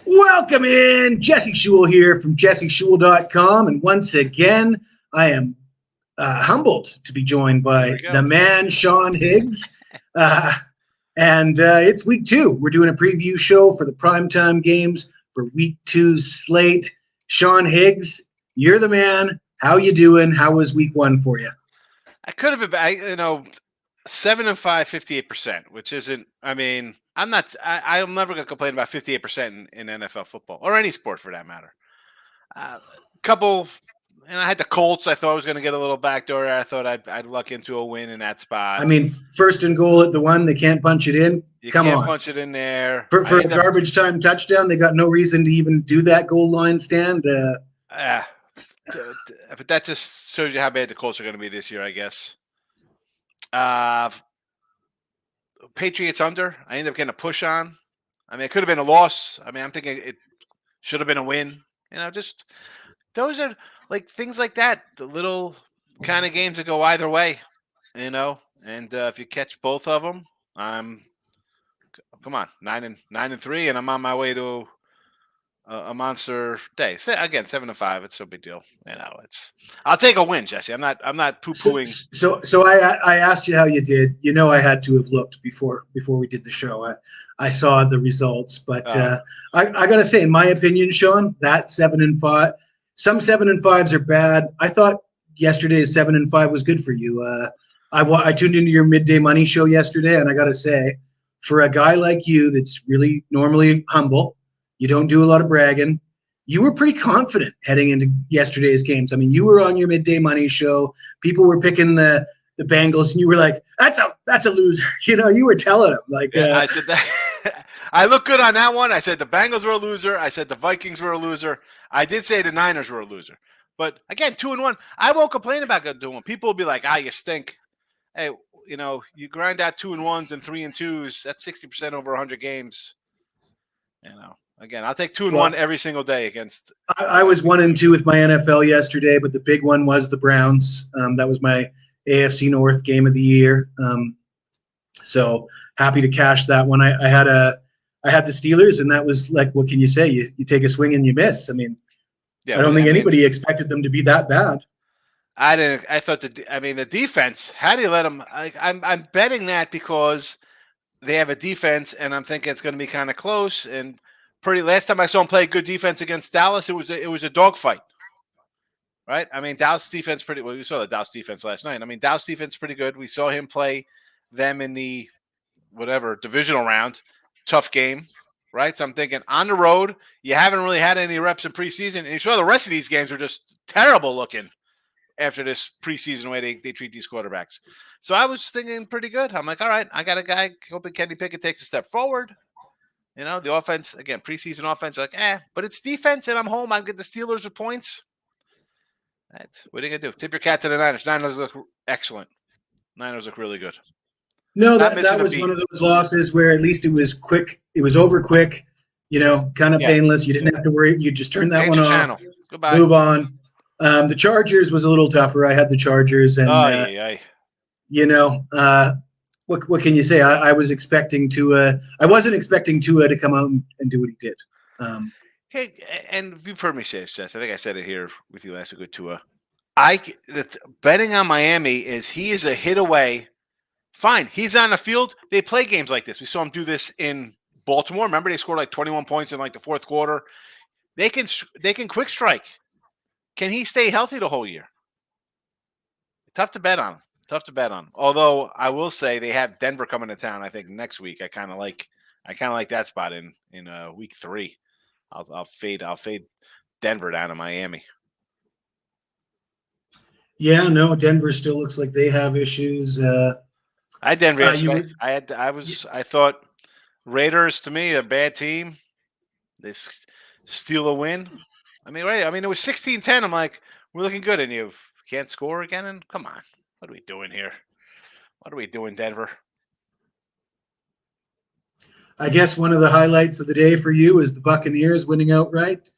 Welcome in. Jesse Shule here from jesseshule.com. And once again, I am humbled to be joined by the man, Sean Higgs. And it's week 2. We're doing a preview show for the primetime games for week 2's slate. Sean Higgs, you're the man. How you doing? How was week 1 for you? I could have been, 7-5, 58%, which isn't, I'm never going to complain about 58% in NFL football or any sport for that matter. I had the Colts. I thought I was going to get a little backdoor. I thought I'd luck into a win in that spot. First and goal at the one, they can't punch it in. You can't punch it in there. For a garbage time touchdown, they got no reason to even do that goal line stand. But that just shows you how bad the Colts are going to be this year, I guess. Patriots under. I ended up getting a push on. It could have been a loss. I'm thinking it should have been a win. Just those are like things like that. The little kind of games that go either way, And if you catch both of them, come on, 9-3, and I'm on my way to a monster day. Again, 7-5. It's no big deal. I'll take a win, Jesse. I'm not poo-pooing. So I asked you how you did. I had to have looked before we did the show. I saw the results, but I got to say, in my opinion, Sean, that 7-5. Some 7-5s are bad. I thought yesterday's 7-5 was good for you. I tuned into your midday money show yesterday, and I got to say, for a guy like you that's really normally humble, you don't do a lot of bragging, you were pretty confident heading into yesterday's games. You were on your midday money show. People were picking the Bengals, and you were like, that's a loser. You were telling them. I said that. I look good on that one. I said the Bengals were a loser. I said the Vikings were a loser. I did say the Niners were a loser. But again, 2-1. I won't complain about doing. People will be like, you stink. Hey, you grind out 2-1s and 3-2s. That's 60% over 100 games. Again, I'll take 2-1 every single day against. I was 1-2 with my NFL yesterday, but the big one was the Browns. That was my AFC North game of the year. So happy to cash that one. I had the Steelers, and that was like, what can you say? You take a swing and you miss. I don't think anybody expected them to be that bad. I didn't. I thought the defense. How do you let them? I'm betting that because they have a defense, and I'm thinking it's going to be kind of close. And last time I saw them play good defense against Dallas, it was a dogfight, right? Dallas defense pretty well. We saw the Dallas defense last night. Dallas defense pretty good. We saw him play them in the divisional round. Tough game, right? So I'm thinking on the road, you haven't really had any reps in preseason, and you saw the rest of these games were just terrible looking after this preseason way they treat these quarterbacks. So I was thinking pretty good. I'm like, all right, I got a guy hoping Kenny Pickett takes a step forward. The offense, again, preseason offense, but it's defense, and I'm home. I get the Steelers with points. What are you going to do? Tip your cat to the Niners. Niners look excellent. Niners look really good. No, that was one of those losses where at least it was quick. It was over quick, kind of painless. You didn't have to worry. You just turn that one off, Goodbye. Move on. The Chargers was a little tougher. I had the Chargers, and what can you say? I was expecting Tua. I wasn't expecting Tua to come out and do what he did. Hey, and you've heard me say this, Jess. I think I said it here with you last week with Tua. Betting on Miami he is a hit away. Fine, he's on the field. They play games like this. We saw him do this in Baltimore. Remember, they scored like 21 points in like the fourth quarter. They can quick strike. Can he stay healthy the whole year? Tough to bet on. Although I will say they have Denver coming to town. I think next week. I kind of like that spot in week 3. I'll fade Denver down to Miami. Yeah, no, Denver still looks like they have issues. I had Denver yesterday. I thought Raiders, to me, a bad team. They steal a win. It was 16-10. I'm like, we're looking good, and you can't score again. And come on, what are we doing here? What are we doing, Denver? I guess one of the highlights of the day for you is the Buccaneers winning outright.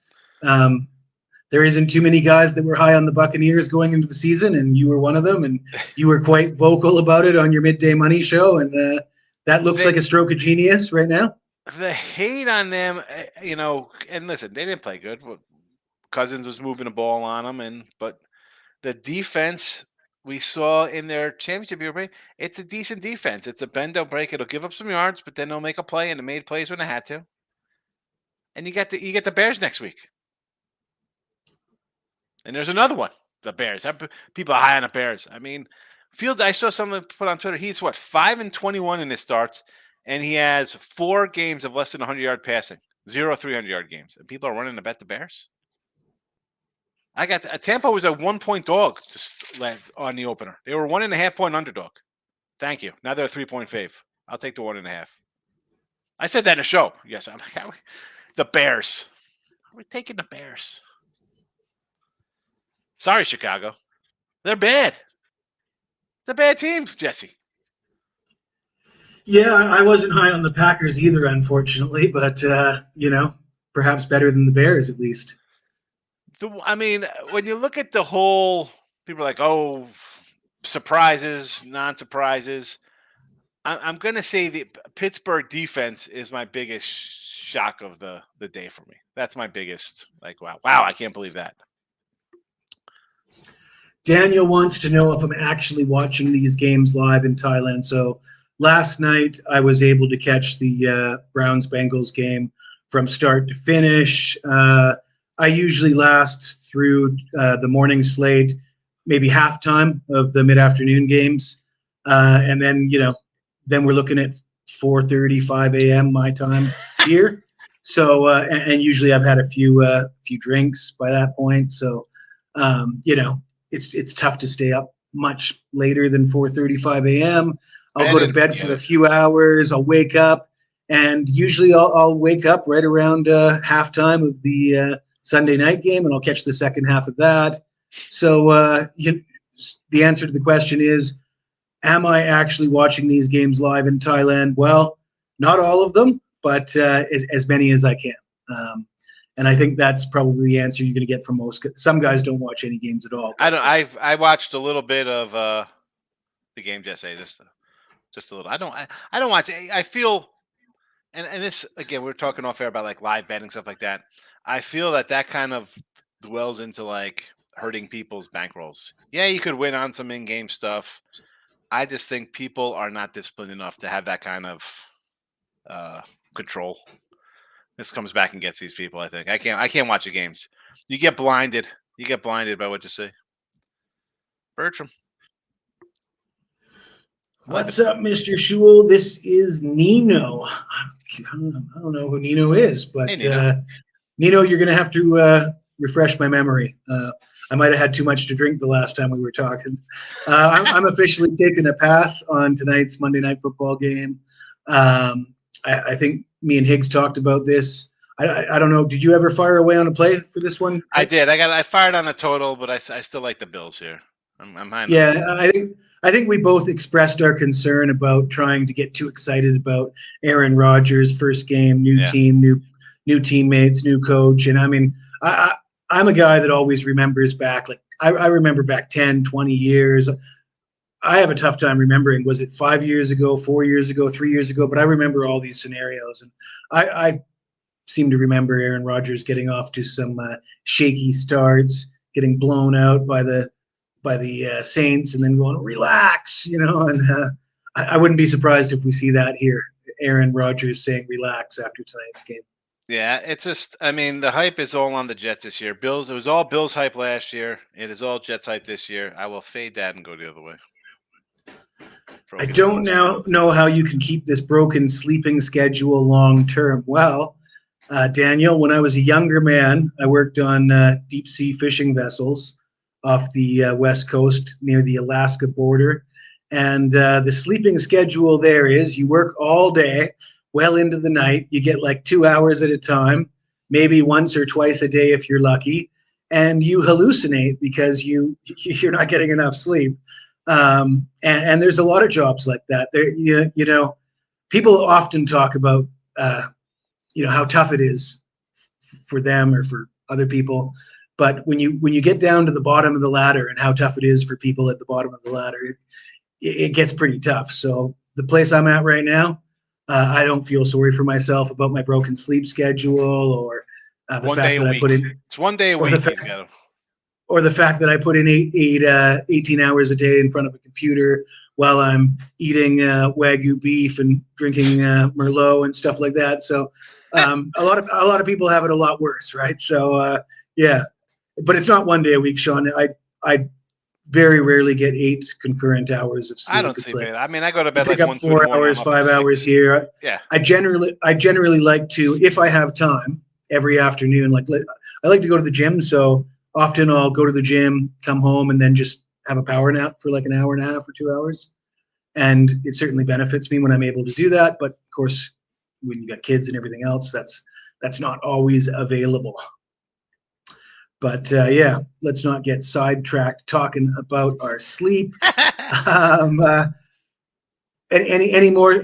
There isn't too many guys that were high on the Buccaneers going into the season, and you were one of them, and you were quite vocal about it on your midday money show, and that looks like a stroke of genius right now. the hate on them, and listen, they didn't play good. Cousins was moving the ball on them, but the defense we saw in their championship year, it's a decent defense. It's a bend don't break. It'll give up some yards, but then they'll make a play, and it made plays when it had to. And you get the Bears next week, and there's another one. The Bears. People are high on the Bears. I mean, Fields. I saw someone put on Twitter. He's 5-21 in his starts, and he has 4 games of less than 100-yard passing, 0 300-yard games, and people are running to bet the Bears. I got Tampa was a 1-point dog on the opener. They were 1.5-point underdog. Thank you. Now they're a 3-point fave. I'll take the 1.5. I said that in a show. Yes, I'm the Bears. We're taking the Bears. Sorry, Chicago. They're bad. It's a bad team, Jesse. Yeah, I wasn't high on the Packers either, unfortunately, but perhaps better than the Bears at least. When you look at the whole, people are like, "Oh, surprises, non-surprises." I'm going to say the Pittsburgh defense is my biggest shock of the day for me. That's my biggest, wow, I can't believe that. Daniel wants to know if I'm actually watching these games live in Thailand. So last night I was able to catch the Browns-Bengals game from start to finish. I usually last through the morning slate, maybe halftime of the mid-afternoon games. And then, then we're looking at 4:30, 5 a.m. my time here. So, and usually I've had a few drinks by that point. So, it's tough to stay up much later than 4:30, 5 a.m. I'll go to bed for a few hours. I'll wake up, and usually I'll wake up right around halftime of the Sunday night game, and I'll catch the second half of that. So the answer to the question is, am I actually watching these games live in Thailand? Well, not all of them, but as many as I can. And I think that's probably the answer you're going to get from most. Some guys don't watch any games at all. I watched a little bit of the game yesterday, just a little. I don't watch. I feel, and this again, we're talking off air about live betting stuff like that. I feel that kind of dwells into hurting people's bankrolls. Yeah, you could win on some in-game stuff. I just think people are not disciplined enough to have that kind of control. This comes back and gets these people. I think I can't watch the games. You get blinded. You get blinded by what you see. Bertram. What's up, Mr. Shule? This is Nino. I don't know who Nino is, but hey, Nino, you're going to have to refresh my memory. I might have had too much to drink the last time we were talking. I'm officially taking a pass on tonight's Monday Night Football game. I think me and Higgs talked about this. I don't know. Did you ever fire away on a play for this one? I did. I fired on a total, but I still like the Bills here. I'm high. Yeah, I think we both expressed our concern about trying to get too excited about Aaron Rodgers' first game, new team, new teammates, new coach. And I'm a guy that always remembers back. I remember back 10, 20 years. I have a tough time remembering, was it 5 years ago, 4 years ago, 3 years ago? But I remember all these scenarios. And I seem to remember Aaron Rodgers getting off to some shaky starts, getting blown out by the Saints, and then going, relax, and I wouldn't be surprised if we see that here. Aaron Rodgers saying relax after tonight's game. Yeah, it's just, the hype is all on the Jets this year. Bills, it was all Bills hype last year. It is all Jets hype this year. I will fade that and go the other way. I don't now know how you can keep this broken sleeping schedule long term. Well, Daniel, when I was a younger man, I worked on deep sea fishing vessels off the West Coast near the Alaska border. And the sleeping schedule there is you work all day, well into the night. You get 2 hours at a time, maybe once or twice a day if you're lucky. And you hallucinate because you're not getting enough sleep. And there's a lot of jobs like that. There, people often talk about, how tough it is for them or for other people. But when you get down to the bottom of the ladder and how tough it is for people at the bottom of the ladder, it gets pretty tough. So the place I'm at right now, I don't feel sorry for myself about my broken sleep schedule or the One fact day a that I week. put in, It's 1 day a or the week. fact, He's got to. or the fact that I put in 18 hours a day in front of a computer while I'm eating Wagyu beef and drinking Merlot and stuff like that. So a lot of people have it a lot worse, right? So yeah, but it's not 1 day a week, Sean. I very rarely get 8 concurrent hours of I sleep. don't It's sleep like in. I mean, I go to you bed pick like up 1, 2 in the 4 morning. hours, I'm up at 5 hours 6. here. Yeah. I generally like to, if I have time every afternoon, like I like to go to the gym. So often I'll go to the gym, come home, and then just have a power nap for like an hour and a half or 2 hours. And it certainly benefits me when I'm able to do that. But of course, when you got kids and everything else, that's not always available. But yeah, let's not get sidetracked talking about our sleep. Um, uh, anything more to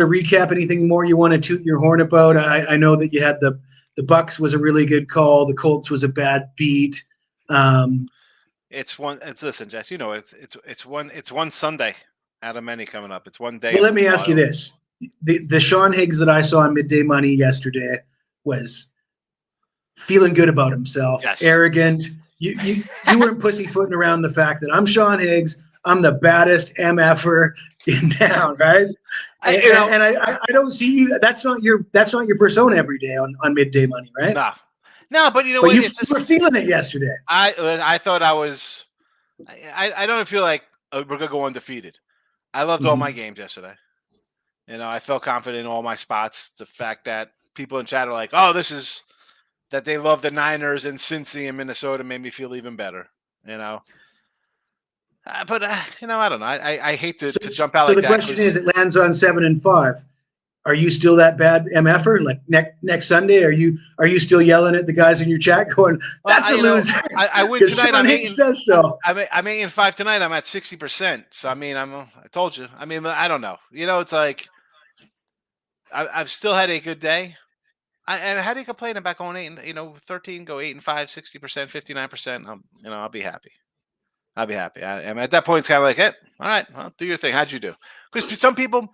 recap? Anything more you want to toot your horn about? I know that you had the Bucks was a really good call. The Colts was a bad beat. It's one. It's listen, Jess. You know, it's one Sunday out of many coming up. It's one day Well, of let me ask you football. this: the Sean Higgs that I saw on Midday Money yesterday was feeling good about himself, Yes. arrogant. You weren't pussyfooting around the fact that I'm Sean Higgs. I'm the baddest MFer in town, right? And I don't see you. That's not your persona every day on Midday Money, right? no, no. But you know But what? you It's were just feeling it yesterday. I thought I was. I don't feel like we're gonna go undefeated. I loved all my Mm-hmm. games yesterday. You know, I felt confident in all my spots. The fact that people in chat are like, "Oh, this is that they love the Niners and Cincy and Minnesota," made me feel even better. You know, but you know, I don't know. I hate to jump out So like the that question is, because it lands on 7-5. Are you still that bad MFer? Like next Sunday, are you still yelling at the guys in your chat going, "That's a loser"? I win Because tonight. Sean Higgs says so. I'm 8-5 tonight. I'm at 60%. So I mean, I told you. I mean, I don't know. You know, it's like I've still had a good day. And how do you complain about going 13, go 8-5, 60%, 59%? I'll be happy. I'll be happy. And at that point, it's kind of like, hey, all right, well, do your thing. How'd you do? Because some people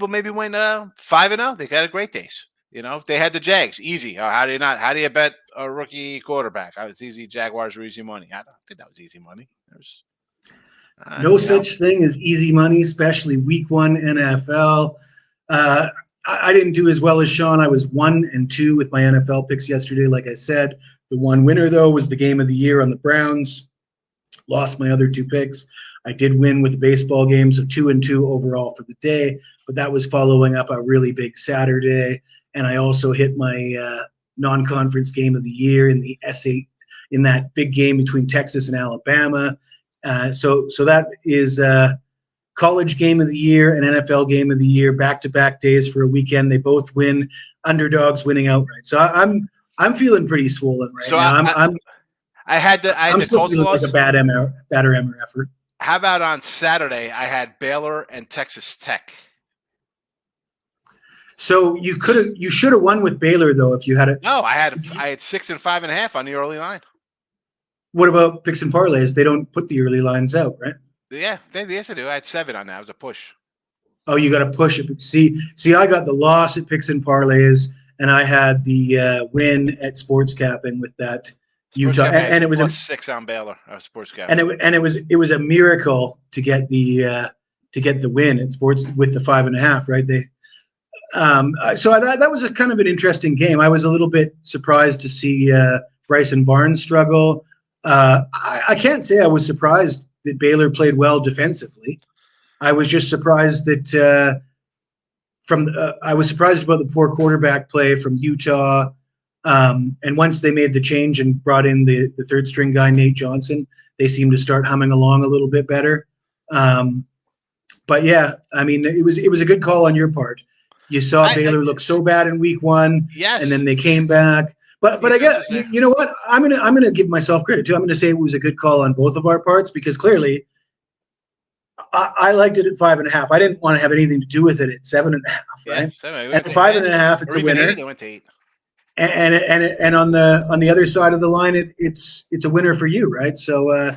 maybe went 5-0. They got a great days. You know, they had the Jags easy. How do you not? How do you bet a rookie quarterback? It's easy. Jaguars were easy money. I don't think that was easy money. There's, No such thing as easy money, especially Week 1 NFL. I didn't do as well as Sean. I was 1-2 with my NFL picks yesterday. Like I said, the one winner though was the game of the year on the Browns. Lost my other 2 picks. I did win with the baseball game, so 2-2 overall for the day. But that was following up a really big Saturday, and I also hit my non-conference game of the year in the S8 in that big game between Texas and Alabama. So that is college game of the year and NFL game of the year, back-to-back days for a weekend. They both win, underdogs winning outright. So I'm feeling pretty swollen right now. I had the I'm still Colts feeling like a loss. badder MFer. How about on Saturday? I had Baylor and Texas Tech. So you should have won with Baylor though if you had it. No, I had 6 and 5.5 on the early line. What about picks and parlays? They don't put the early lines out, right? Yeah, yes I do. I had 7 on that. It was a push. Oh, you got to push it. See, I got the loss at picks and parlays, and I had the win at sports capping with that Utah, and it was plus 6 on Baylor. Sports cap, and it was a miracle to get the win at sports with the 5.5. Right? So that was a kind of an interesting game. I was a little bit surprised to see Bryson Barnes struggle. I can't say I was surprised that Baylor played well defensively. I was just surprised that I was surprised about the poor quarterback play from Utah. And once they made the change and brought in the third string guy, Nate Johnson, they seemed to start humming along a little bit better. But yeah, I mean, it was a good call on your part. You saw Baylor look so bad in Week 1, yes, and then they came back. But I guess you know what? I'm gonna give myself credit too. I'm gonna say it was a good call on both of our parts because clearly I liked it at 5.5. I didn't want to have anything to do with it at 7.5. Right? Yeah, 7. At 5.5, it's a winner. 8, it went to 8. And on the other side of the line, it's a winner for you, right? So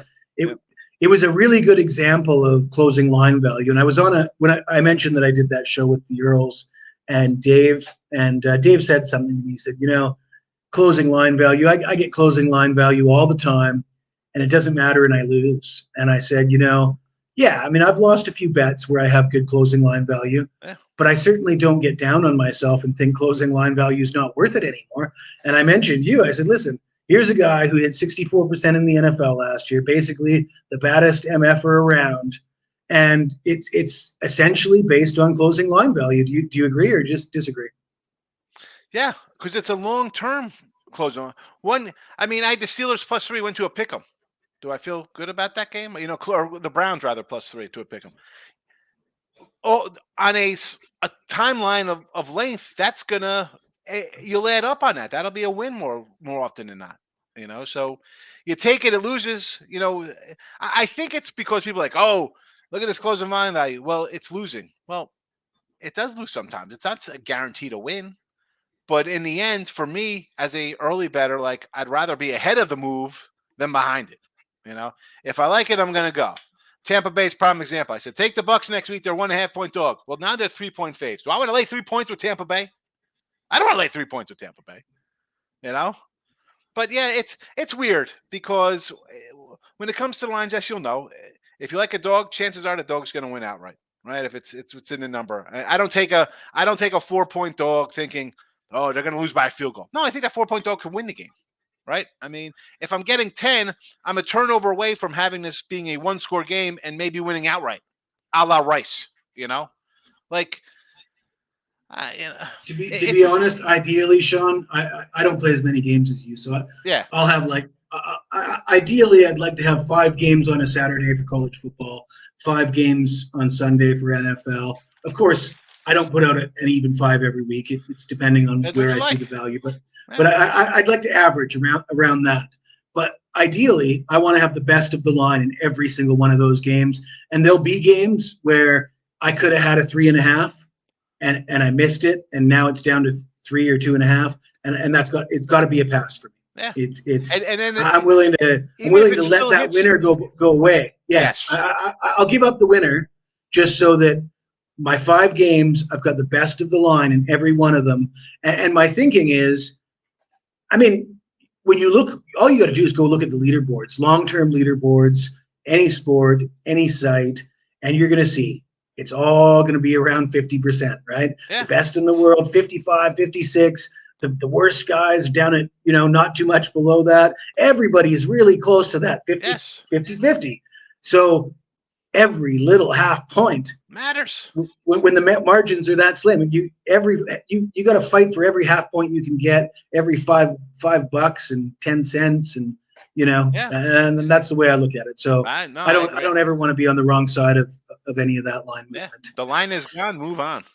it was a really good example of closing line value. And I was on I mentioned that I did that show with the Earls and Dave, and Dave said something to me. He said, closing line value, I get closing line value all the time, and it doesn't matter and I lose. And I said, yeah, I mean, I've lost a few bets where I have good closing line value, but I certainly don't get down on myself and think closing line value is not worth it anymore. And I mentioned I said, listen, here's a guy who hit 64% in the NFL last year, basically the baddest MFer around. And it's essentially based on closing line value. Do you agree or just disagree? Yeah, because it's a long-term closing line. I had the Steelers +3 went to a pick'em. Do I feel good about that game? Or the Browns rather +3 to a pick'em. Oh, on a timeline of length, that's gonna you'll add up on that. That'll be a win more often than not. So you take it loses. I think it's because people are like, oh, look at this closing line value. Well, it's losing. Well, it does lose sometimes. It's not a guarantee to win. But in the end, for me, as a early bettor, like I'd rather be ahead of the move than behind it. If I like it, I'm going to go. Tampa Bay's prime example. I said, take the Bucks next week. They're 1.5 point dog. Well, now they're 3-point faves. Do I want to lay 3 points with Tampa Bay? I don't want to lay 3 points with Tampa Bay. But yeah, it's weird because when it comes to the lines, yes, you'll know. If you like a dog, chances are the dog's going to win outright, right? If it's in the number. I don't take a 4-point dog thinking, oh, they're going to lose by a field goal. No, I think that 4-point dog can win the game, right? I mean, if I'm getting 10, I'm a turnover away from having this being a one-score game and maybe winning outright, a la Rice, Like, to be honest, ideally, Sean, I don't play as many games as you, so I'll have ideally, I'd like to have 5 games on a Saturday for college football, 5 games on Sunday for NFL. Of course, I don't put out an even 5 every week. It's depending on where I see the value, but I'd like to average around that. But ideally, I want to have the best of the line in every single one of those games, and there'll be games where I could have had a 3.5. And I missed it, and now it's down to 3 or 2.5, and it's got to be a pass for me. Yeah, and I'm willing to let that winner go away. Yes, I'll give up the winner just so that my 5 games I've got the best of the line in every one of them. And my thinking is, I mean, when you look, all you got to do is go look at the leaderboards, long-term leaderboards, any sport, any site, and you're going to see. It's all going to be around 50%, right? Yeah. The best in the world, 55, 56. The worst guys down at, not too much below that. Everybody is really close to that, 50-50. So every little half point matters. When the margins are that slim, you got to fight for every half point you can get, every $5 and 10 cents, and and that's the way I look at it. So I don't ever want to be on the wrong side of any of that line movement. Yeah, the line is gone. Move on.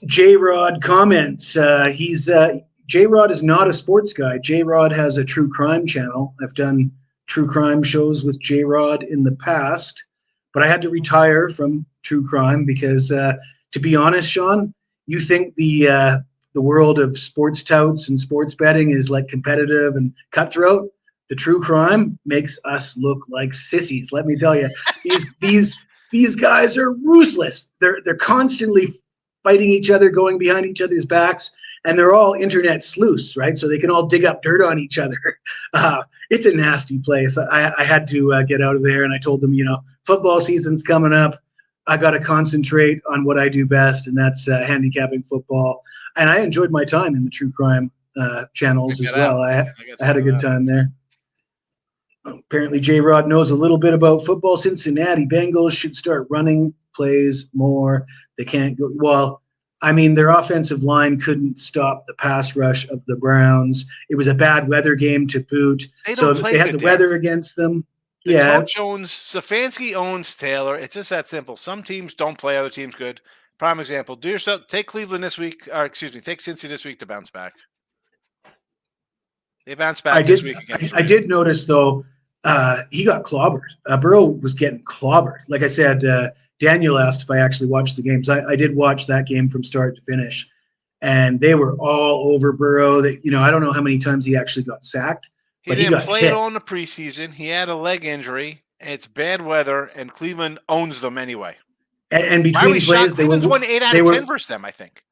J-Rod comments. J-Rod is not a sports guy. J-Rod has a true crime channel. I've done true crime shows with J-Rod in the past, but I had to retire from true crime because, to be honest, Sean, you think the world of sports touts and sports betting is like competitive and cutthroat. The true crime makes us look like sissies. Let me tell you, these guys are ruthless. They're constantly fighting each other, going behind each other's backs, and they're all internet sleuths, right? So they can all dig up dirt on each other. It's a nasty place. I had to get out of there, and I told them, football season's coming up. I got to concentrate on what I do best, and that's handicapping football. And I enjoyed my time in the true crime channels as well. I had a good time there. Apparently, J-Rod knows a little bit about football. Cincinnati Bengals should start running plays more. They can't go – well, I mean, their offensive line couldn't stop the pass rush of the Browns. It was a bad weather game to boot. They had the weather against them. Coach owns – Stefanski owns Taylor. It's just that simple. Some teams don't play other teams good. Prime example, do yourself – take Cleveland this week – or excuse me, take Cincy this week to bounce back. They bounced back this week against I did notice, though – he got clobbered. Burrow was getting clobbered. Like I said, Daniel asked if I actually watched the games. I did watch that game from start to finish, and they were all over Burrow. I don't know how many times he actually got sacked. He didn't play at all in the preseason. He had a leg injury. It's bad weather, and Cleveland owns them anyway. And Why are we between shocked? plays, Cleveland's won 8 out of 10 versus them, I think.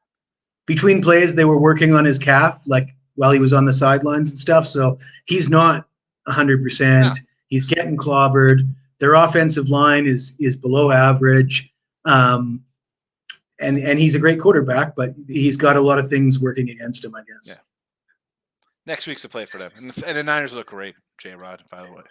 between plays they were working on his calf, like while he was on the sidelines and stuff. So he's not 100%. No. He's getting clobbered. Their offensive line is below average. And he's a great quarterback, but he's got a lot of things working against him, I guess. Yeah. Next week's to play for them. And the Niners look great, J-Rod, by the way.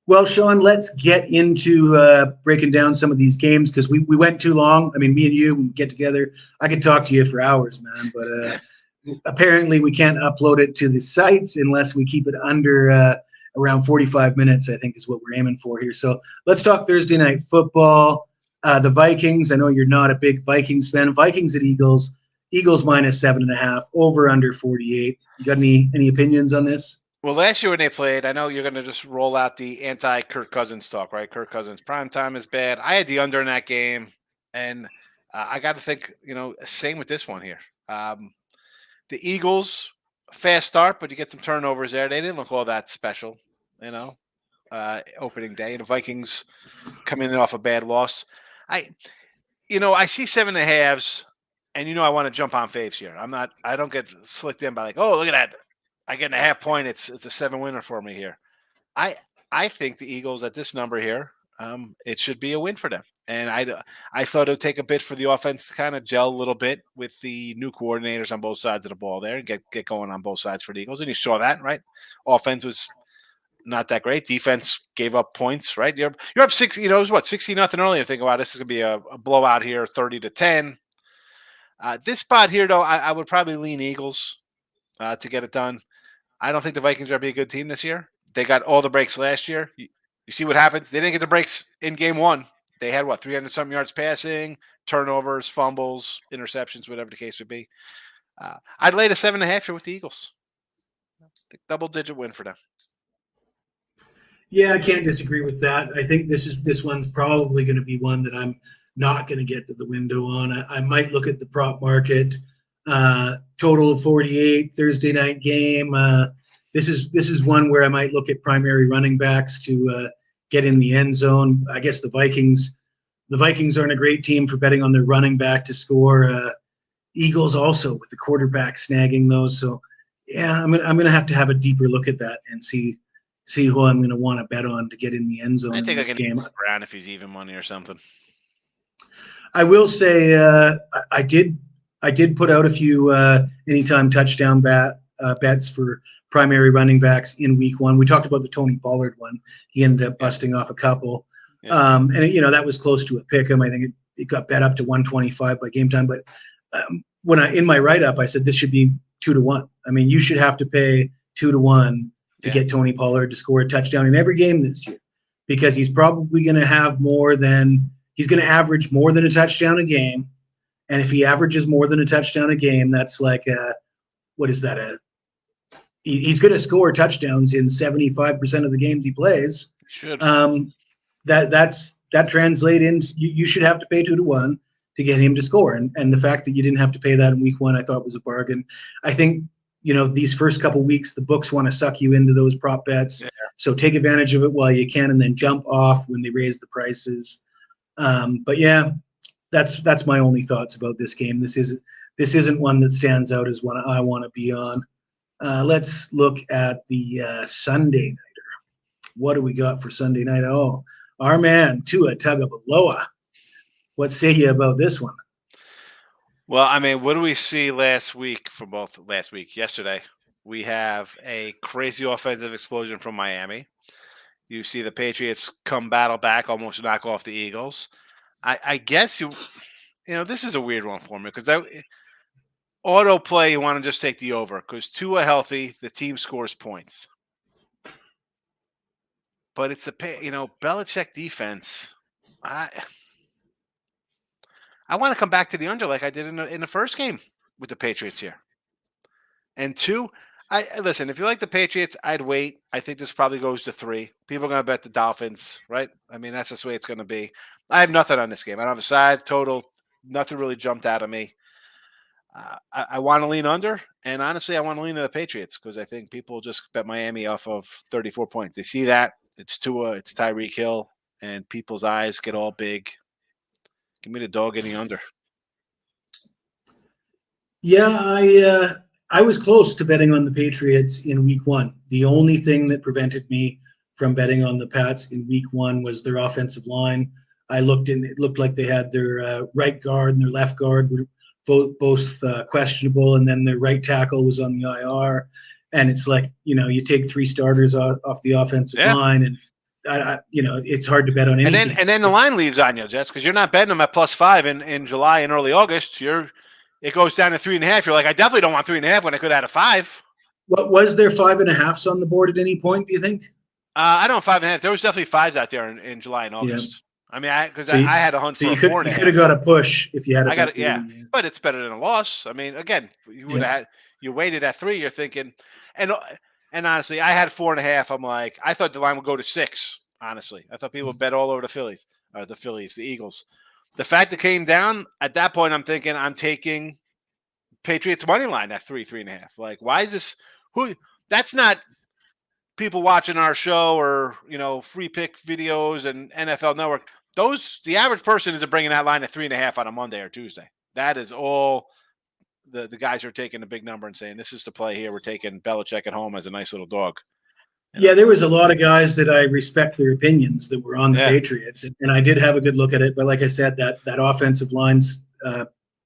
Well, Sean, let's get into breaking down some of these games because we went too long. I mean, me and you, we get together. I could talk to you for hours, man, but apparently we can't upload it to the sites unless we keep it under around 45 minutes, I think is what we're aiming for here. So let's talk Thursday night football. The Vikings, I know you're not a big Vikings fan. Vikings at Eagles. Eagles minus 7.5, over under 48. You got any opinions on this? Well, last year when they played, I know you're going to just roll out the anti-Kirk Cousins talk, right? Kirk Cousins prime time is bad. I had the under in that game, and I got to think, same with this one here. The Eagles, fast start, but you get some turnovers there. They didn't look all that special, opening day. And the Vikings coming in off a bad loss. I see 7.5s, and I want to jump on faves here. I don't get slicked in by like, oh, look at that. I get a half point. It's a 7 winner for me here. I think the Eagles at this number here, it should be a win for them. And I thought it would take a bit for the offense to kind of gel a little bit with the new coordinators on both sides of the ball there and get going on both sides for the Eagles. And you saw that, right? Offense was not that great. Defense gave up points, right? You're up 6. It was 60-0 earlier. Think about this is gonna be a blowout here, 30-10. This spot here, though, I would probably lean Eagles to get it done. I don't think the Vikings are going to be a good team this year. They got all the breaks last year. You see what happens? They didn't get the breaks in game one. They had, 300-something yards passing, turnovers, fumbles, interceptions, whatever the case would be. I'd lay the 7.5 here with the Eagles. Double-digit win for them. Yeah, I can't disagree with that. I think this one's probably going to be one that I'm not going to get to the window on. I might look at the prop market. Total of 48, Thursday night game. This is one where I might look at primary running backs to get in the end zone. I guess the Vikings aren't a great team for betting on their running back to score. Eagles also with the quarterback snagging those. So yeah, I'm gonna have to have a deeper look at that and see who I'm gonna want to bet on to get in the end zone. I think in this game. Brown if he's even money or something. I will say I did put out a few anytime touchdown bets for primary running backs in week one. We talked about the Tony Pollard one. He ended up busting off a couple. Yeah. And that was close to a pick 'em. I think it got bet up to 125 by game time. But when in my write-up, I said this should be 2-1. I mean, you should have to pay 2-1 to get Tony Pollard to score a touchdown in every game this year, because he's probably going to have he's going to average more than a touchdown a game. And if he averages more than a touchdown a game, that's like what is that? He's going to score touchdowns in 75% of the games he plays. Should. That translates into you should have to pay 2-1 to get him to score. And the fact that you didn't have to pay that in week one, I thought was a bargain. I think these first couple weeks, the books want to suck you into those prop bets. Yeah. So take advantage of it while you can, and then jump off when they raise the prices. But yeah. That's my only thoughts about this game. This isn't one that stands out as one I want to be on. Let's look at the Sunday nighter. What do we got for Sunday night? Oh, our man Tua Tagovailoa. What say you about this one? Well, I mean, what do we see yesterday? We have a crazy offensive explosion from Miami. You see the Patriots come battle back, almost knock off the Eagles. I guess this is a weird one for me because that auto play, you want to just take the over because Tua healthy, the team scores points. But it's the Belichick defense. I want to come back to the under like I did in the first game with the Patriots here. And 2, listen, if you like the Patriots, I'd wait. I think this probably goes to 3. People are going to bet the Dolphins, right? I mean, that's just the way it's going to be. I have nothing on this game. I don't have a side, total. Nothing really jumped out of me. I want to lean under, and honestly, I want to lean to the Patriots because I think people just bet Miami off of 34 points. They see that it's Tua, it's Tyreek Hill, and people's eyes get all big. Give me the dog in the under. Yeah, I was close to betting on the Patriots in week one. The only thing that prevented me from betting on the Pats in week one was their offensive line. I looked and it looked like they had their right guard and their left guard were both questionable, and then their right tackle was on the IR. And it's like, you take three starters off the offensive line, and it's hard to bet on anything. And then the line leaves on you, Jess, because you're not betting them at +5 in July and early August. It goes down to 3.5. You're like, I definitely don't want 3.5 when I could add a 5. What was there 5.5s on the board at any point, do you think? I don't 5.5. There was definitely 5s out there in July and August. Yeah. I mean, I had a hunt for a 4.5. You could have got a push if you had. I got it, yeah, but it's better than a loss. I mean, again, you would have had. You waited at 3. You're thinking, and honestly, I had 4.5. I'm like, I thought the line would go to 6. Honestly, I thought people would bet all over the Eagles. The fact it came down at that point, I'm thinking I'm taking Patriots money line at 3.5. Like, why is this? That's not people watching our show or free pick videos and NFL Network. The average person isn't bringing that line at 3.5 on a Monday or Tuesday. That is all the guys are taking a big number and saying this is the play here. We're taking Belichick at home as a nice little dog. Yeah, there was a lot of guys that I respect their opinions that were on the Patriots, and I did have a good look at it. But like I said, that offensive line's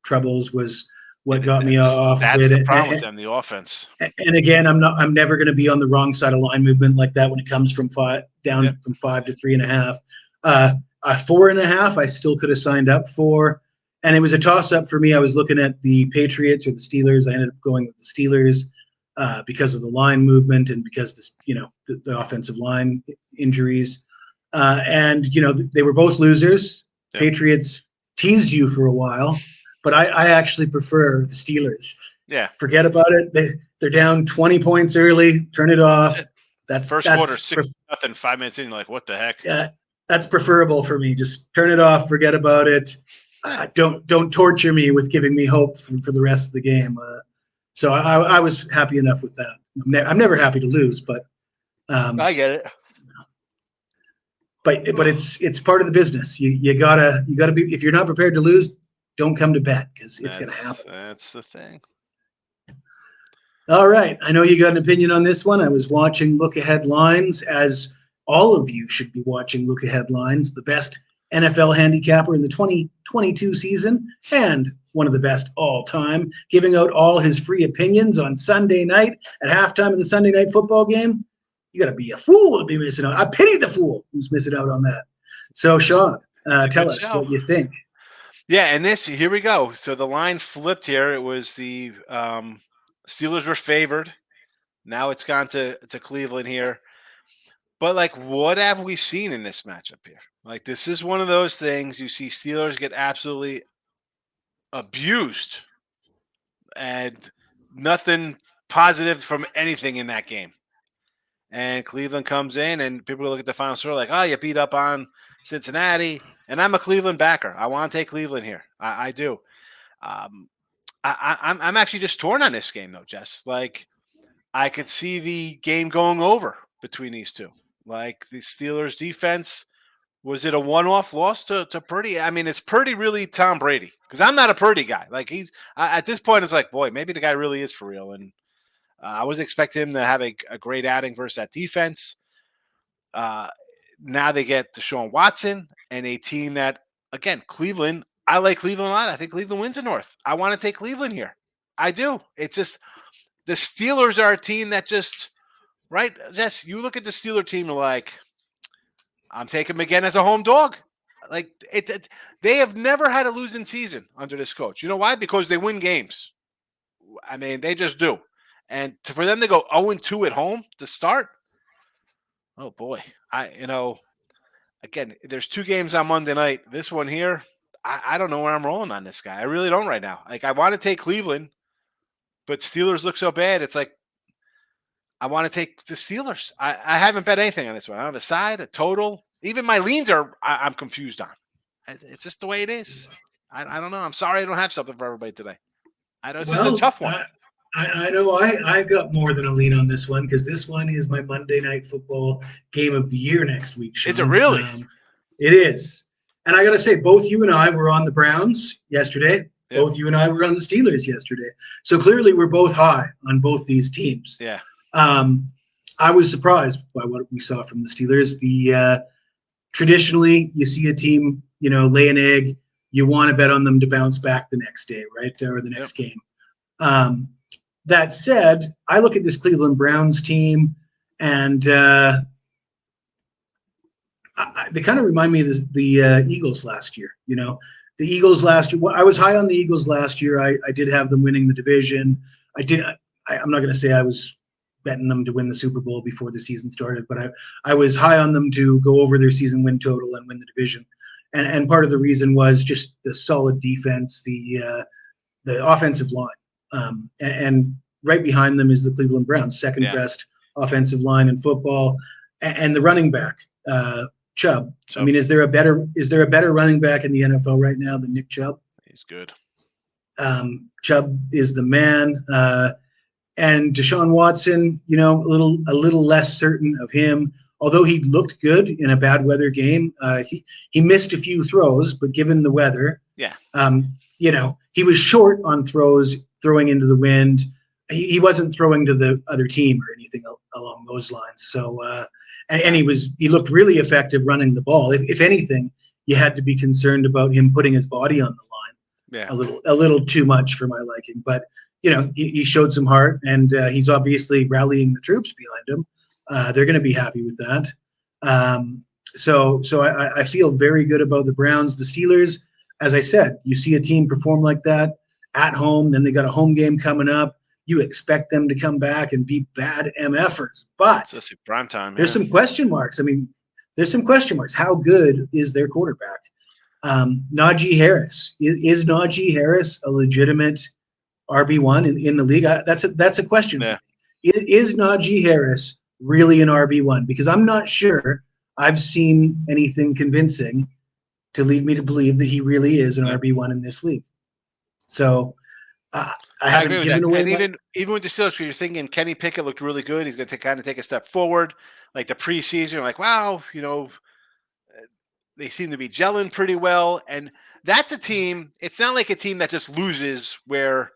troubles was what got me off. That's the problem with them, the offense. And again, I'm never going to be on the wrong side of line movement like that when it comes from 5 down from 5 to 3.5. A 4.5, I still could have signed up for, and it was a toss up for me. I was looking at the Patriots or the Steelers. I ended up going with the Steelers because of the line movement and because the offensive line injuries, and they were both losers. Yep. Patriots teased you for a while, but I actually prefer the Steelers. Yeah, forget about it. They're down 20 points early. Turn it off. That's first quarter 6-0. 5 minutes in, you're like, what the heck? Yeah. That's preferable for me. Just turn it off. Forget about it. Don't torture me with giving me hope for the rest of the game. So I was happy enough with that. I'm never happy to lose, but I get it. But it's part of the business. You gotta be. If you're not prepared to lose, don't come to bet because it's gonna happen. That's the thing. All right, I know you got an opinion on this one. I was watching Look Ahead Lines, as all of you should be watching Look Ahead Lines, the best NFL handicapper in the 2022 season and one of the best all time, giving out all his free opinions on Sunday night at halftime of the Sunday night football game. You got to be a fool to be missing out. I pity the fool who's missing out on that. So, Sean, tell us what you think. Yeah, and here we go. So the line flipped here. It was the Steelers were favored. Now it's gone to Cleveland here. But, what have we seen in this matchup here? This is one of those things you see Steelers get absolutely abused and nothing positive from anything in that game. And Cleveland comes in and people look at the final score like, oh, you beat up on Cincinnati. And I'm a Cleveland backer. I want to take Cleveland here. I do. I'm actually just torn on this game, though, Jess. I could see the game going over between these two. The Steelers defense, was it a one-off loss to Purdy? I mean, is Purdy really Tom Brady? Because I'm not a Purdy guy. At this point, it's like, boy, maybe the guy really is for real. And I was expecting him to have a great outing versus that defense. Now they get Deshaun Watson and a team that, again, Cleveland. I like Cleveland a lot. I think Cleveland wins the North. I want to take Cleveland here. I do. It's just the Steelers are a team that just, right, Jess, you look at the Steeler team, you're like, I'm taking them again as a home dog. They have never had a losing season under this coach. You know why? Because they win games. I mean, they just do. And for them to go 0-2 at home to start, oh boy. Again, there's 2 games on Monday night. This one here, I don't know where I'm rolling on this guy. I really don't right now. I want to take Cleveland, but Steelers look so bad. It's like, I want to take the Steelers. I haven't bet anything on this one. I don't have a side, a total. Even my leans I'm confused on. It's just the way it is. I don't know. I'm sorry I don't have something for everybody today. I know this is a Well, tough one. I know I got more than a lean on this one because this one is my Monday Night Football game of the year next week, Sean. Is it really? It is. And I got to say, both you and I were on the Browns yesterday. Yep. Both you and I were on the Steelers yesterday. So clearly we're both high on both these teams. Yeah. I was surprised by what we saw from the Steelers. Traditionally, you see a team, lay an egg. You want to bet on them to bounce back the next day, right? Or the next game. That said, I look at this Cleveland Browns team, and they kind of remind me of the Eagles last year. The Eagles last year. I was high on the Eagles last year. I did have them winning the division. I'm not going to say I was betting them to win the Super Bowl before the season started, but I was high on them to go over their season win total and win the division. And part of the reason was just the solid defense, the offensive line. And right behind them is the Cleveland Browns, second best offensive line in football, and the running back, Chubb. I mean, is there a better running back in the NFL right now than Nick Chubb? He's good. Chubb is the man, and Deshaun Watson. A little less certain of him. Although he looked good in a bad weather game, he missed a few throws, but given the weather, he was short on throwing into the wind. He wasn't throwing to the other team or anything along those lines. So, and he looked really effective running the ball. If anything, you had to be concerned about him putting his body on the line a little too much for my liking. But he showed some heart, and he's obviously rallying the troops behind him. They're going to be happy with that. So I feel very good about the Browns. The Steelers, as I said, you see a team perform like that at home, then they got a home game coming up. You expect them to come back and be bad MFers. But it's prime time. There's some question marks. I mean, there's some question marks. How good is their quarterback? Najee Harris. Is Najee Harris a legitimate RB1 in the league? That's a question. Yeah. Is Najee Harris really an RB1? Because I'm not sure I've seen anything convincing to lead me to believe that he really is an RB1 in this league. So I haven't given away. And even with the Steelers, you're thinking Kenny Pickett looked really good. He's going to kind of take a step forward. Like the preseason, like, wow, they seem to be gelling pretty well. And that's a team. It's not like a team that just loses where,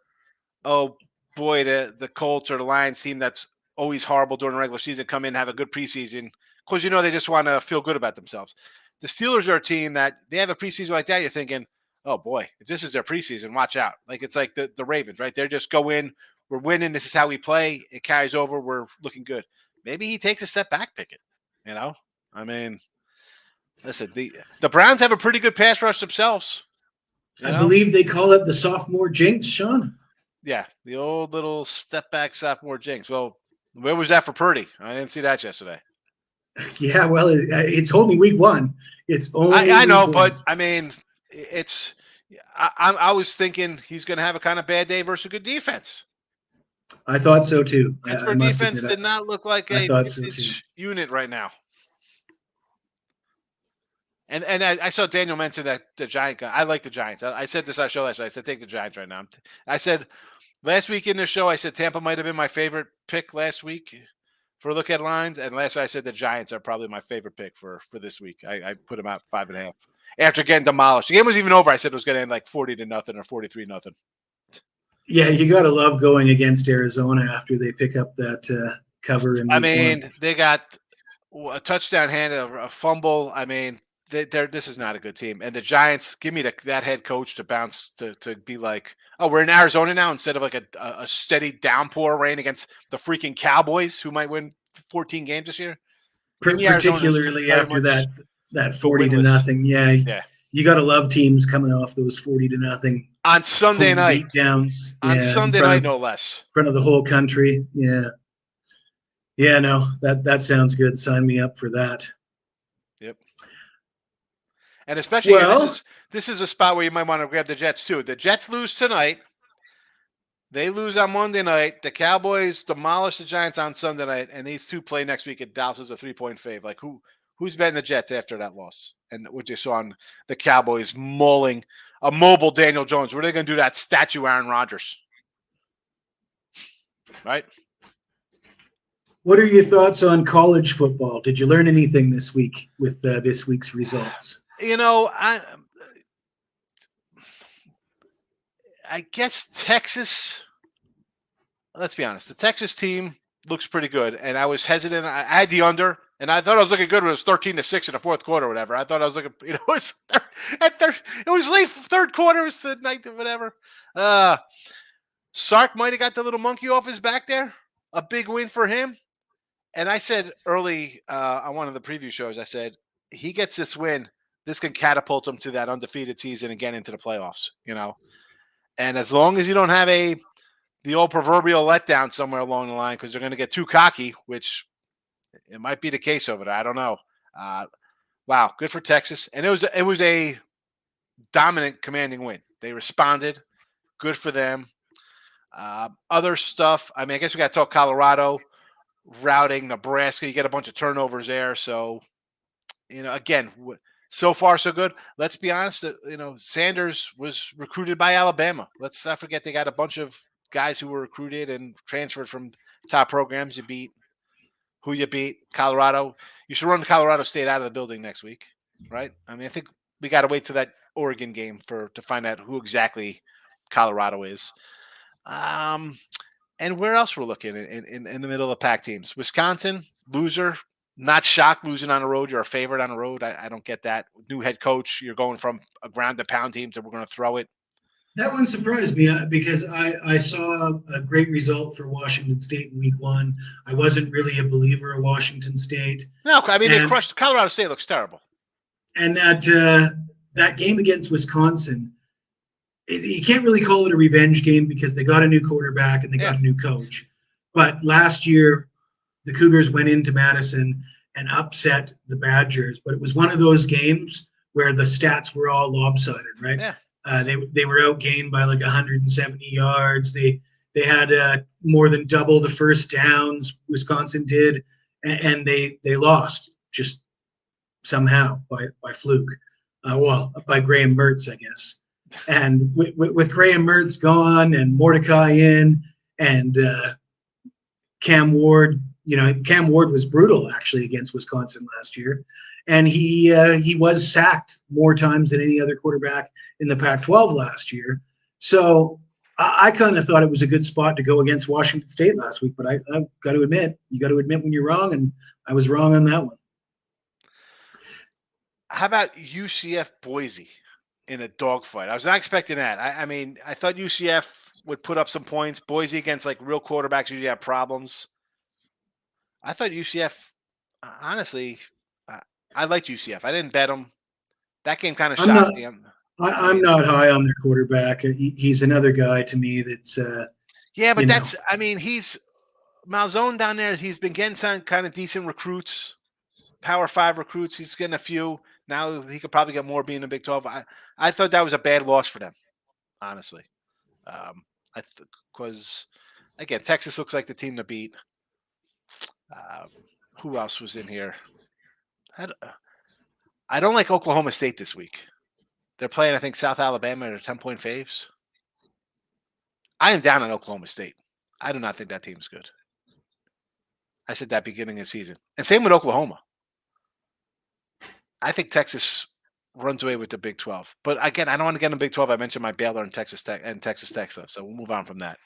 oh boy, the Colts or the Lions team that's always horrible during the regular season come in and have a good preseason because they just want to feel good about themselves. The Steelers are a team that they have a preseason like that. You're thinking, oh boy, if this is their preseason, watch out. Like it's like the Ravens, right? They're just go in, we're winning. This is how we play. It carries over. We're looking good. Maybe he takes a step back, Pickett. I mean, listen, the Browns have a pretty good pass rush themselves. I believe they call it the sophomore jinx, Sean. Yeah, the old little step back sophomore jinx. Well, where was that for Purdy? I didn't see that yesterday. Yeah, well, it's only week one. It's only. I know, but I mean, it's. I was thinking he's going to have a kind of bad day versus a good defense. I thought so too. Pittsburgh defense did not look like a unit right now. And I saw Daniel mention that the Giant guy. I like the Giants. I said this on our show last night. I said take the Giants right now. I said last week in the show, I said Tampa might have been my favorite pick last week for a look at lines. And last night I said the Giants are probably my favorite pick for this week. I put them out 5.5 after getting demolished. The game was even over. I said it was going to end like 40-0 or 43-0. Yeah, you got to love going against Arizona after they pick up that cover. They got a touchdown hand, a fumble. I mean, this is not a good team. And the Giants, give me that head coach to bounce to be like, oh, we're in Arizona now instead of like a steady downpour rain against the freaking Cowboys who might win 14 games this year. Particularly after that 40-0. Yeah. You got to love teams coming off those 40-0 on Sunday night. Downs on Sunday night, no less. In front of the whole country. Yeah. Yeah, no, that sounds good. Sign me up for that. Yep. And especially this is a spot where you might want to grab the Jets too. The Jets lose tonight. They lose on Monday night. The Cowboys demolish the Giants on Sunday night, and these two play next week at Dallas as a 3-point fave. Like who's betting the Jets after that loss? And what you saw on the Cowboys mauling a mobile Daniel Jones. Were they going to do that statue Aaron Rodgers? right? What are your thoughts on college football? Did you learn anything this week with this week's results? You know, I guess Texas. Let's be honest. The Texas team looks pretty good, and I was hesitant. I had the under, and I thought I was looking good when it was 13-6 in the fourth quarter, or whatever. I thought I was looking. It was it was late third quarter. It was the ninth or whatever. Sark might have got the little monkey off his back there. A big win for him. And I said early on one of the preview shows, I said, he gets this win, this can catapult him to that undefeated season again into the playoffs, And as long as you don't have the old proverbial letdown somewhere along the line because they're going to get too cocky, which it might be the case over there. I don't know. Wow, good for Texas. And it was a dominant, commanding win. They responded. Good for them. Other stuff, I mean, I guess we got to talk Colorado. Routing Nebraska, you get a bunch of turnovers there. So, again, so far so good. Let's be honest. Sanders was recruited by Alabama. Let's not forget they got a bunch of guys who were recruited and transferred from top programs. You beat Colorado. You should run Colorado State out of the building next week, right? I mean, I think we got to wait till that Oregon game to find out who exactly Colorado is. And where else we're looking in the middle of pack teams? Wisconsin, loser, not shocked losing on the road. You're a favorite on the road. I don't get that. New head coach, you're going from a ground to pound team to we're going to throw it. That one surprised me because I saw a great result for Washington State in week 1. I wasn't really a believer of Washington State. No, I mean, they crushed Colorado State. Looks terrible. And that game against Wisconsin, you can't really call it a revenge game because they got a new quarterback and they got a new coach. But last year, the Cougars went into Madison and upset the Badgers. But it was one of those games where the stats were all lopsided, right? Yeah. They were outgained by like 170 yards. They had more than double the first downs Wisconsin did, and they lost just somehow by fluke. By Graham Mertz, I guess. And with Graham Mertz gone and Mordecai in and Cam Ward, Cam Ward was brutal actually against Wisconsin last year. And he was sacked more times than any other quarterback in the Pac-12 last year. So I kind of thought it was a good spot to go against Washington State last week. But I've got to admit, you got to admit when you're wrong, and I was wrong on that one. How about UCF Boise in a dogfight? I was not expecting that. I mean, I thought UCF would put up some points. Boise against like real quarterbacks usually have problems. I thought UCF, honestly, I liked UCF. I didn't bet them. That game kind of shocked me. I'm not high on their quarterback. He's another guy to me that's. Yeah, but I mean, he's Malzone down there. He's been getting some kind of decent recruits, Power 5 recruits. He's getting a few. Now he could probably get more being a Big 12. I thought that was a bad loss for them, honestly. Because, again, Texas looks like the team to beat. Who else was in here? I don't like Oklahoma State this week. They're playing, I think, South Alabama. They're 10-point faves. I am down on Oklahoma State. I do not think that team's good. I said that beginning of the season. And same with Oklahoma. I think Texas runs away with the Big 12. But again, I don't want to get in the Big 12. I mentioned my Baylor and Texas Tech stuff. So we'll move on from that.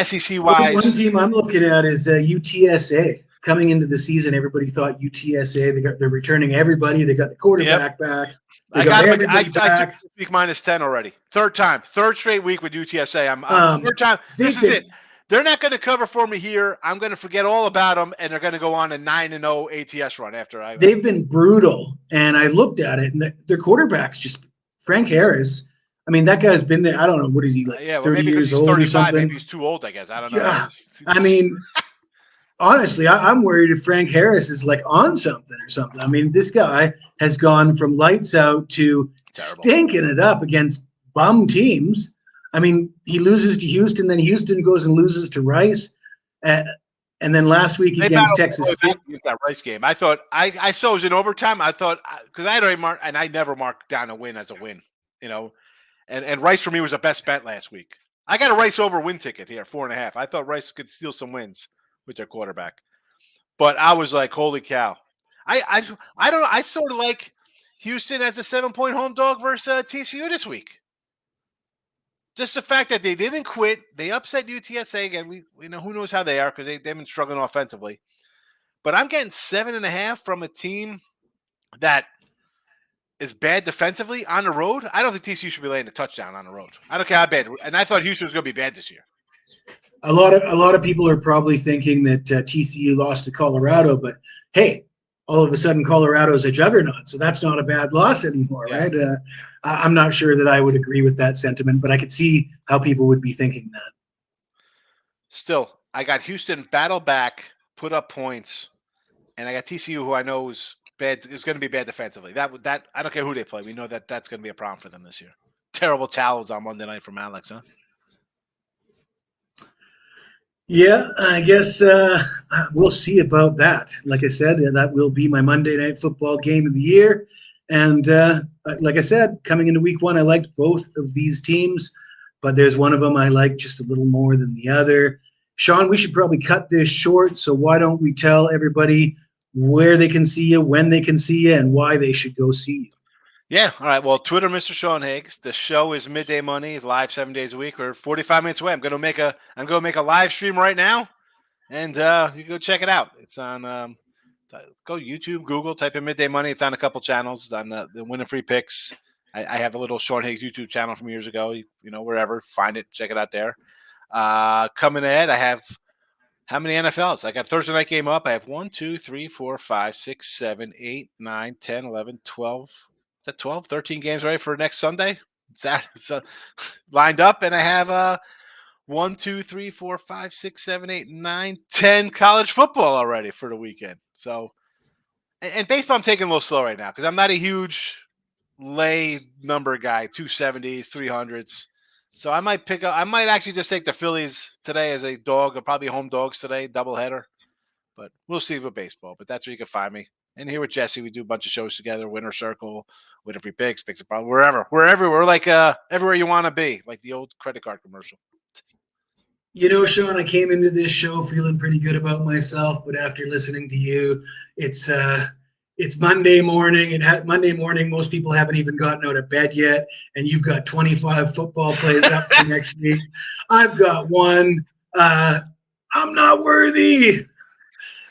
SEC-wise. One team I'm looking at is UTSA. Coming into the season, everybody thought UTSA, they're returning everybody. They got the quarterback back. I got everybody back. I took week -10 already. Third straight week with UTSA. Third time. This is it. They're not going to cover for me here. I'm going to forget all about them, and they're going to go on a 9-0 ATS run after They've been brutal, and I looked at it, and their quarterback's just Frank Harris. I mean, that guy's been there. I don't know. What is he, like 30 years old or something? Maybe he's too old, I guess. I don't know. Yeah. I mean, honestly, I'm worried if Frank Harris is like on something or something. I mean, this guy has gone from lights out to stinking it up against bum teams. I mean, he loses to Houston, then Houston goes and loses to Rice. And then last week against Texas State. That Rice game. I thought I saw it was in overtime. I thought because I had already marked, and I never marked down a win as a win, And Rice for me was the best bet last week. I got a Rice over win ticket here, 4.5. I thought Rice could steal some wins with their quarterback, but I was like, holy cow! I don't know. I sort of like Houston as a 7-point home dog versus TCU this week. Just the fact that they didn't quit, they upset UTSA again. We know who knows how they are because they've been struggling offensively. But I'm getting 7.5 from a team that is bad defensively on the road. I don't think TCU should be laying a touchdown on the road. I don't care how bad. And I thought Houston was going to be bad this year. A lot of people are probably thinking that TCU lost to Colorado, but hey, all of a sudden Colorado's a juggernaut, so that's not a bad loss anymore, right? I'm not sure that I would agree with that sentiment, but I could see how people would be thinking that. Still, I got Houston battle back, put up points, and I got TCU, who I know is bad, is going to be bad defensively. That I don't care who they play. We know that that's going to be a problem for them this year. Terrible towels on Monday night from Alex, huh? Yeah, I guess we'll see about that. Like I said, that will be my Monday Night Football game of the year. And like I said, coming into week 1, I liked both of these teams, but there's one of them I like just a little more than the other. Sean, we should probably cut this short, so why don't we tell everybody where they can see you, when they can see you, and why they should go see you? Yeah. All right. Well, Twitter, Mr. Sean Higgs. The show is Midday Money, live 7 days a week. We're 45 minutes away. I'm going to make a live stream right now, and you can go check it out. It's on go YouTube, Google, type in Midday Money. It's on a couple channels. It's on the Win and Free Picks. I have a little Sean Higgs YouTube channel from years ago. Wherever, find it, check it out there. Coming ahead, I have how many NFLs? I got Thursday night game up. I have 1, 2, 3, 4, 5, 6, 7, 8, 9, 10, 11, 12. 12, 13 games ready for next Sunday. It's lined up, and I have 1, 2, 3, 4, 5, 6, 7, 8, 9, 10 college football already for the weekend. So, and baseball, I'm taking a little slow right now because I'm not a huge lay number guy, 270s, 300s. So I might actually just take the Phillies today as a dog, or probably home dogs today, doubleheader. But we'll see with baseball. But that's where you can find me. And here with Jesse, we do a bunch of shows together. Winner Circle, Win Every Picks, Picks a Problem, wherever. We're everywhere. We're like everywhere you want to be, like the old credit card commercial. Sean, I came into this show feeling pretty good about myself, but after listening to you, it's Monday morning, and Monday morning, most people haven't even gotten out of bed yet, and you've got 25 football plays up for next week. I've got one. I'm not worthy.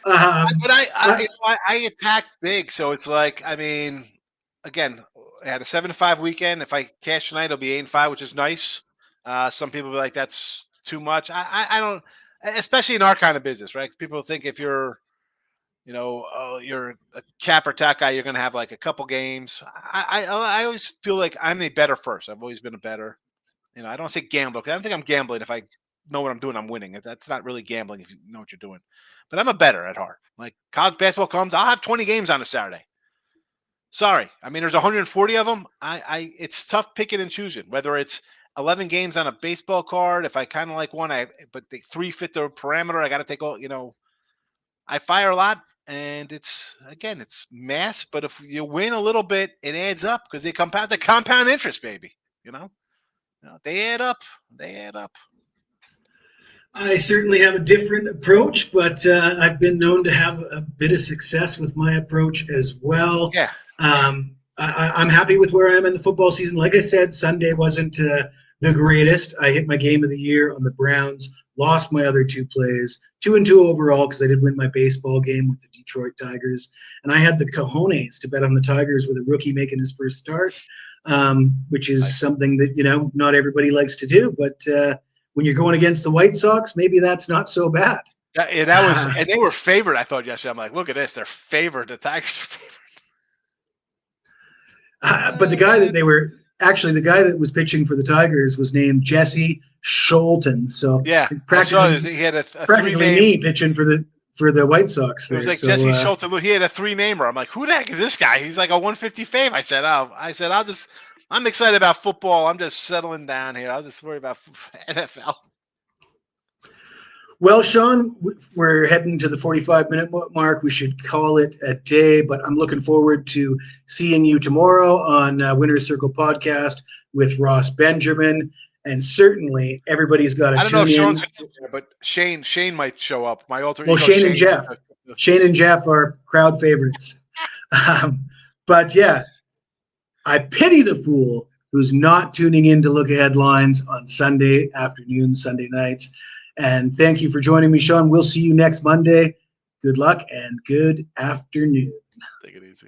But I attack big, so it's like, again, I had a 7-5 weekend. If I cash tonight, it'll be 8-5, which is nice. Some people be like, that's too much. I don't, especially in our kind of business, right? People think if you're, you're a cap or tack guy, you're going to have like a couple games. I always feel like I'm a better first. I've always been a better. I don't say gambler because I don't think I'm gambling if I know what I'm doing. I'm winning. That's not really gambling if you know what you're doing. But I'm a better at heart. Like college basketball comes, I'll have 20 games on a Saturday. Sorry. There's 140 of them. It's tough picking and choosing, whether it's 11 games on a baseball card. If I kind of like one, but the 3 fit the parameter, I got to take all, I fire a lot, and it's mass, but if you win a little bit, it adds up because they compound the compound interest, baby. They add up. I certainly have a different approach, but I've been known to have a bit of success with my approach as well. Yeah. I'm happy with where I am in the football season. Like I said, Sunday wasn't the greatest. I hit my game of the year on the Browns, lost my other 2 plays, 2-2 overall because I did win my baseball game with the Detroit Tigers. And I had the cojones to bet on the Tigers with a rookie making his first start, which is something that, not everybody likes to do. But when you're going against the White Sox, maybe that's not so bad. That was, and they were favored. I thought yesterday. I'm like, look at this, they're favored. The Tigers are favored. But the guy that was pitching for the Tigers was named Jesse Scholten. So yeah, practically he had a practically me pitching for the White Sox. It was like Jesse Scholten. He had a 3-namer. I'm like, who the heck is this guy? He's like a 150 fave. I'm excited about football. I'm just settling down here. I'll just worry about NFL. Well, Sean, we're heading to the 45-minute mark. We should call it a day, but I'm looking forward to seeing you tomorrow on Winner's Circle podcast with Ross Benjamin. and certainly everybody's got to I don't know if tune Sean's in. gonna be there, but Shane might show up. My alter Well, ego, Shane and Jeff. Shane and Jeff are crowd favorites. But yeah, I pity the fool who's not tuning in to look at headlines on Sunday afternoons, Sunday nights. And thank you for joining me, Sean. We'll see you next Monday. Good luck and good afternoon. Take it easy.